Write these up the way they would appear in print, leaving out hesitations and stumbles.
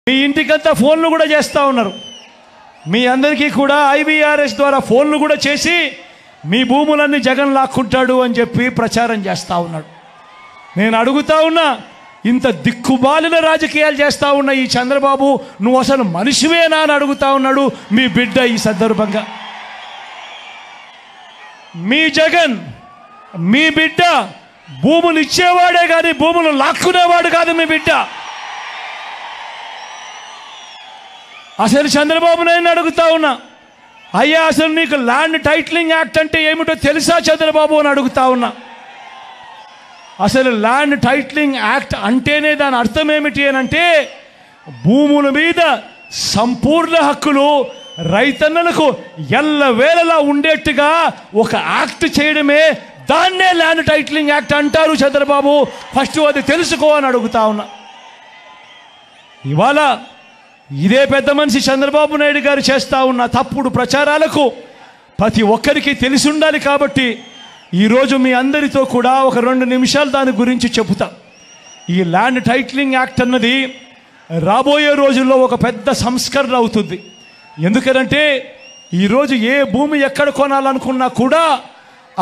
మీ ఇంటికంతా ఫోన్లు కూడా చేస్తూ ఉన్నారు. మీ అందరికీ కూడా IVRS ద్వారా ఫోన్లు కూడా చేసి మీ భూములన్నీ జగన్ లాక్కుంటాడు అని చెప్పి ప్రచారం చేస్తూ ఉన్నాడు. నేను అడుగుతా ఉన్నా, ఇంత దిక్కుమాలిన రాజకీయాలు చేస్తూ ఉన్న ఈ చంద్రబాబు, నువ్వు అసలు మనిషివేనా అని అడుగుతా ఉన్నాడు మీ బిడ్డ. ఈ సందర్భంగా మీ జగన్, మీ బిడ్డ భూములు ఇచ్చేవాడే కానీ భూములు లాక్కునేవాడు కాదు మీ బిడ్డ. అసలు చంద్రబాబు నాయుడు అడుగుతా ఉన్నా, అయ్యా అసలు నీకు ల్యాండ్ టైటిలింగ్ యాక్ట్ అంటే ఏమిటో తెలుసా చంద్రబాబు అని అడుగుతా ఉన్నా. అసలు ల్యాండ్ టైటిలింగ్ యాక్ట్ అంటేనే దాని అర్థం ఏమిటి అని అంటే, భూముల మీద సంపూర్ణ హక్కులు రైతన్నలకు ఎల్లవేళలా ఉండేట్టుగా ఒక యాక్ట్ చేయడమే, దాన్నే ల్యాండ్ టైటిలింగ్ యాక్ట్ అంటారు చంద్రబాబు. ఫస్ట్ అది తెలుసుకో అని అడుగుతా ఉన్నా. ఇవాళ ఇదే పెద్ద మనిషి చంద్రబాబు నాయుడు గారు చేస్తూ ఉన్న తప్పుడు ప్రచారాలకు ప్రతి ఒక్కరికి తెలిసి ఉండాలి. కాబట్టి ఈరోజు మీ అందరితో కూడా ఒక 2 నిమిషాలు దాని గురించి చెబుతా. ఈ ల్యాండ్ టైటిలింగ్ యాక్ట్ అన్నది రాబోయే రోజుల్లో ఒక పెద్ద సంస్కరణ అవుతుంది. ఎందుకనంటే ఈరోజు ఏ భూమి ఎక్కడ కొనాలనుకున్నా కూడా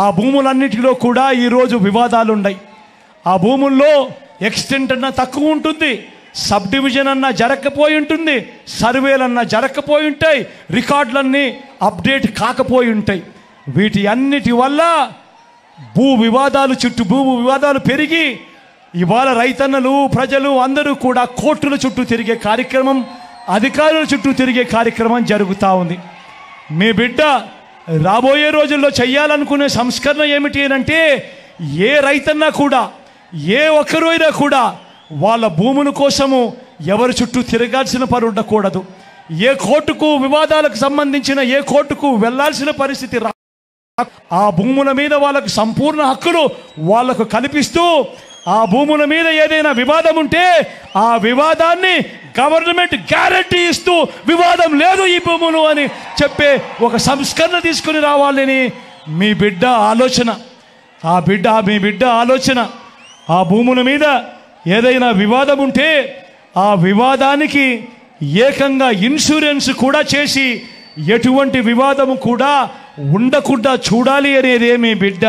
ఆ భూములన్నిటిలో కూడా ఈరోజు వివాదాలు ఉన్నాయి. ఆ భూముల్లో ఎక్స్టెంట్ అన్నా తక్కువ ఉంటుంది, సబ్ డివిజన్ అన్నా జరగకపోయి ఉంటుంది, సర్వేలన్నా జరగకపోయి ఉంటాయి, రికార్డులన్నీ అప్డేట్ కాకపోయి ఉంటాయి. వీటి అన్నిటి వల్ల భూ వివాదాలు పెరిగి ఇవాళ రైతన్నలు, ప్రజలు అందరూ కూడా కోర్టుల చుట్టూ తిరిగే కార్యక్రమం, అధికారుల చుట్టూ తిరిగే కార్యక్రమం జరుగుతూ ఉంది. మీ బిడ్డ రాబోయే రోజుల్లో చేయాలనుకునే సంస్కరణ ఏమిటి అంటే, ఏ రైతన్నా కూడా, ఏ ఒక్కరు అయినా కూడా వాళ్ళ భూముల కోసము ఎవరి చుట్టూ తిరగాల్సిన పని ఉండకూడదు. ఏ కోర్టుకు వివాదాలకు సంబంధించిన ఏ కోర్టుకు వెళ్లాల్సిన పరిస్థితి ఆ భూముల మీద వాళ్ళకు సంపూర్ణ హక్కులు వాళ్లకు కల్పిస్తూ, ఆ భూముల మీద ఏదైనా వివాదం ఉంటే ఆ వివాదాన్ని గవర్నమెంట్ గ్యారంటీ ఇస్తూ, వివాదం లేదు ఈ భూములు అని చెప్పే ఒక సంస్కరణ తీసుకుని రావాలని మీ బిడ్డ ఆలోచన. మీ బిడ్డ ఆలోచన ఆ భూముల మీద ఏదైనా వివాదం ఉంటే ఆ వివాదానికి ఏకంగా ఇన్సూరెన్స్ కూడా చేసి ఎటువంటి వివాదము కూడా ఉండకుండా చూడాలి అనేదే మీ బిడ్డ.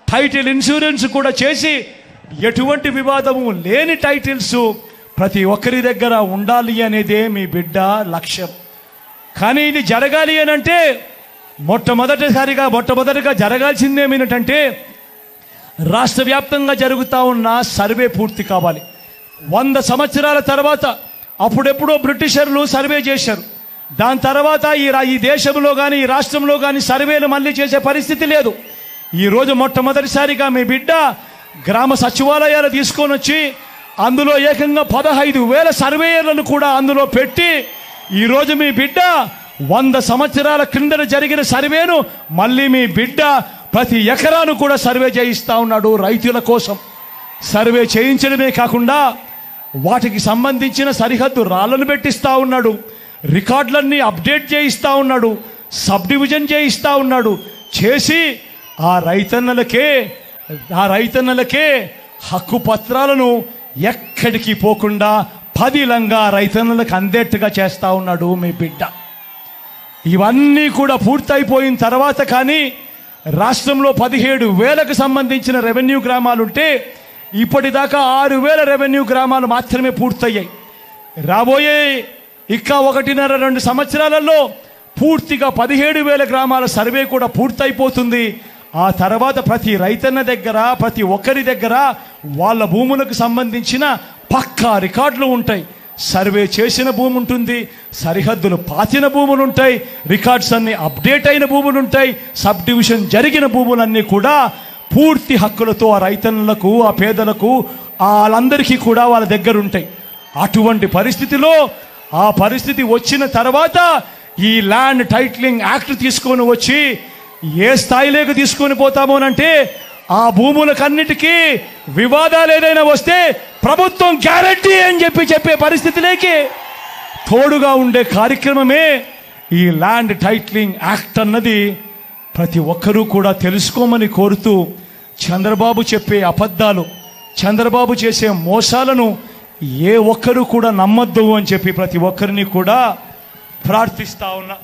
టైటిల్ ఇన్సూరెన్స్ కూడా చేసి ఎటువంటి వివాదము లేని టైటిల్స్ ప్రతి ఒక్కరి దగ్గర ఉండాలి అనేదే మీ బిడ్డ లక్ష్యం. కానీ ఇది జరగాలి అని అంటే మొట్టమొదటిగా జరగాల్సిందేమిటంటే, రాష్ట్ర వ్యాప్తంగా జరుగుతూ ఉన్న సర్వే పూర్తి కావాలి. 100 సంవత్సరాల తర్వాత అప్పుడెప్పుడో బ్రిటిషర్లు సర్వే చేశారు. దాని తర్వాత ఈ దేశంలో కానీ ఈ రాష్ట్రంలో కానీ సర్వేలు మళ్ళీ చేసే పరిస్థితి లేదు. ఈరోజు మొట్టమొదటిసారిగా మీ బిడ్డ గ్రామ సచివాలయాలు తీసుకొని వచ్చి అందులో ఏకంగా 15,000 సర్వేయర్లను కూడా అందులో పెట్టి ఈరోజు మీ బిడ్డ 100 సంవత్సరాల క్రిందట జరిగిన సర్వేను మళ్ళీ మీ బిడ్డ ప్రతి ఎకరాను కూడా సర్వే చేయిస్తూ ఉన్నాడు. రైతుల కోసం సర్వే చేయించడమే కాకుండా వాటికి సంబంధించిన సరిహద్దు రాళ్లను పెట్టిస్తూ ఉన్నాడు, రికార్డులన్నీ అప్డేట్ చేయిస్తూ ఉన్నాడు, సబ్ డివిజన్ చేయిస్తూ ఉన్నాడు. చేసి ఆ రైతన్నలకే హక్కు పత్రాలను ఎక్కడికి పోకుండా పదిలంగా రైతన్నలకు అందేట్టుగా చేస్తూ ఉన్నాడు మీ బిడ్డ. ఇవన్నీ కూడా పూర్తయిపోయిన తర్వాత కానీ రాష్ట్రంలో 17,000కు సంబంధించిన రెవెన్యూ గ్రామాలుంటే ఇప్పటిదాకా 6,000 రెవెన్యూ గ్రామాలు మాత్రమే పూర్తయ్యాయి. రాబోయే 1.5-2 సంవత్సరాలలో పూర్తిగా 17,000 గ్రామాల సర్వే కూడా పూర్తయిపోతుంది. ఆ తర్వాత ప్రతి రైతన్న దగ్గర, ప్రతి ఒక్కరి దగ్గర వాళ్ళ భూములకు సంబంధించిన పక్కా రికార్డులు ఉంటాయి. సర్వే చేసిన భూమి ఉంటుంది, సరిహద్దులు పాతిన భూములు ఉంటాయి, రికార్డ్స్ అన్ని అప్డేట్ అయిన భూములు ఉంటాయి, సబ్ డివిజన్ జరిగిన భూములన్నీ కూడా పూర్తి హక్కులతో ఆ రైతన్నులకు, ఆ పేదలకు, వాళ్ళందరికీ కూడా వాళ్ళ దగ్గర ఉంటాయి. అటువంటి పరిస్థితిలో ఆ పరిస్థితి వచ్చిన తర్వాత ఈ ల్యాండ్ టైటిలింగ్ యాక్ట్ తీసుకొని వచ్చి ఏ స్థాయిలోకి తీసుకొని పోతామోనంటే, ఆ భూములకన్నిటికీ వివాదాలు ఏదైనా వస్తే ప్రభుత్వం గ్యారంటీ అని చెప్పే పరిస్థితిలోకి తోడుగా ఉండే కార్యక్రమమే ఈ ల్యాండ్ టైటిలింగ్ యాక్ట్ అన్నది. ప్రతి ఒక్కరూ కూడా తెలుసుకోమని కోరుతూ, చంద్రబాబు చెప్పే అబద్ధాలు, చంద్రబాబు చేసే మోసాలను ఏ ఒక్కరు కూడా నమ్మద్దు అని చెప్పి ప్రతి ఒక్కరిని కూడా ప్రార్థిస్తా ఉన్నా.